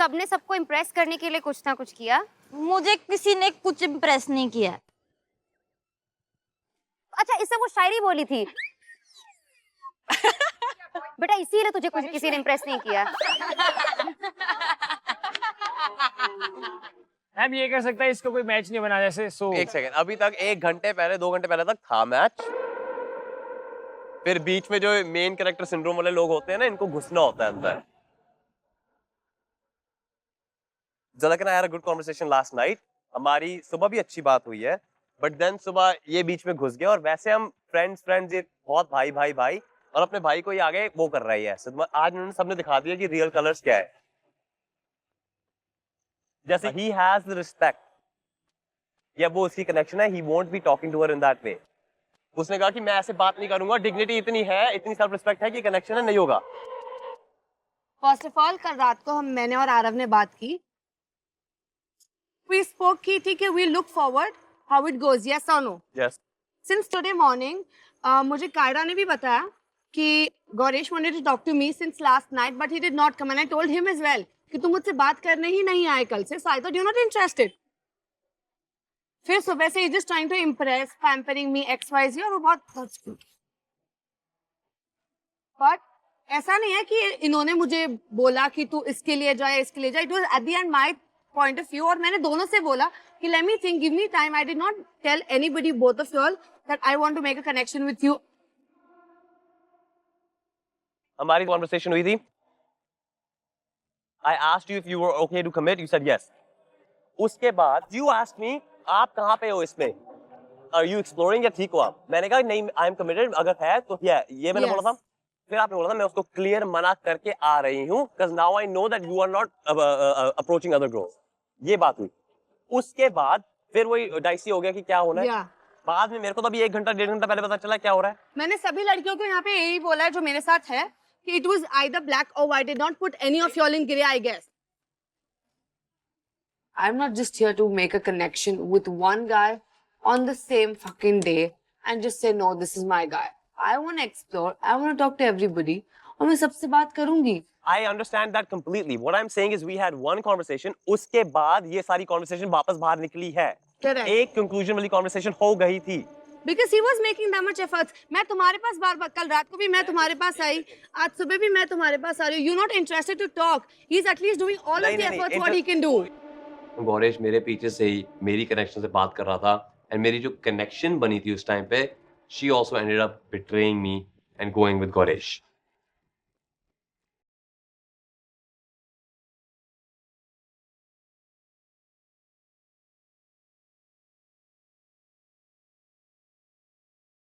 सबने सबको इम्प्रेस करने के लिए कुछ ना कुछ किया। मुझे किसी ने कुछ इम्प्रेस नहीं किया। अच्छा, इससे वो शायरी बोली थी। बेटा इसीलिए तुझे कुछ किसी ने इम्प्रेस नहीं किया। हम ये कर सकता है इसको कोई मैच नहीं बना जैसे सो। एक सेकंड, अभी तक 1 घंटे पहले 2 घंटे पहले तक था मैच, फिर बीच में जो मेन कैरेक्टर सिंड्रोम वाले लोग होते हैं ना, इनको घुसना होता है अंदर। Zalak and I had a good conversation last night. हमारी सुबह भी अच्छी बात हुई है, बट देन सुबह ये बीच में घुस गया और वैसे हम फ्रेंड्स ये बहुत भाई भाई भाई और अपने भाई को ये आगे वो कर रही है। आज उन्होंने सबने दिखा दिया कि रियल कलर्स क्या है। जैसे he has the respect, या वो उसकी कनेक्शन है, he won't be talking to her in that way. उसने कहा कि मैं ऐसे बात नहीं करूंगा, डिग्निटी इतनी है, इतनी सेल्फ रिस्पेक्ट है कि कनेक्शन है, नहीं होगा। फर्स्ट ऑफ ऑल कल रात को मैंने और आरव ने बात की। We spoke की थी कि we look forward how it goes, yes or no? Yes. Since today morning, मुझे कायरा ने भी बताया कि Gauresh wanted to talk to me since last night, but he did not come, and I told him as well कि तुम मुझसे बात करने ही नहीं आए कल से, so I thought you're not interested. फिर सुबह से he just trying to impress, pampering me XYZ और वो बहुत but ऐसा नहीं है कि इन्होंने मुझे बोला कि तू इसके लिए जाए इसके लिए जाए। It was at the end my point of view और मैंने दोनों से बोला कि let me think, give me time. I did not tell anybody, both of you all, that I want to make a connection with you. हमारी conversation हुई थी। I asked you if you were okay to commit. You said yes. उसके बाद you asked me, आप कहाँ पे हो इसमें? Are you exploring या ठीक हो आप? मैंने कहा नहीं, I am committed. अगर है तो ये मैंने बोला था। फिर आपने बोला था मैं उसको क्लियर मना करके आ रही हूँ, because now I know that you are not approaching other girls. ये बात हुई। उसके बाद फिर वही डाइसी हो गया कि क्या होना है। बाद में मेरे को तो अभी 1 घंटा 1.5 घंटा पहले पता चला क्या हो रहा है। मैंने सभी लड़कियों को यहाँ पे यही बोला है जो मेरे साथ है कि it was either black or white. Did not put any of y'all in grey, I guess. I'm not just here to make a connection with one guy on the same fucking day and just say no, this is my guy. I want to explore. I want to talk to everybody. और मैं सबसे बात करूँगी। I understand that completely. What I'm saying is we had one conversation. उसके बाद ये सारी conversation वापस बाहर निकली है। Correct. एक conclusion वाली conversation हो गई थी। Because he was making that much efforts. मैं तुम्हारे पास बार-बार, कल रात को भी मैं तुम्हारे पास आई, आज सुबह भी मैं तुम्हारे पास आ रही हूँ. You're not interested to talk. He's at least doing all of the efforts what he can do. Gauresh मेरे पीछे से ही मेरी connection से बात कर रहा था, and मेरी जो connection बनी थी उस time पे, she also ended up betraying me and going with Gauresh.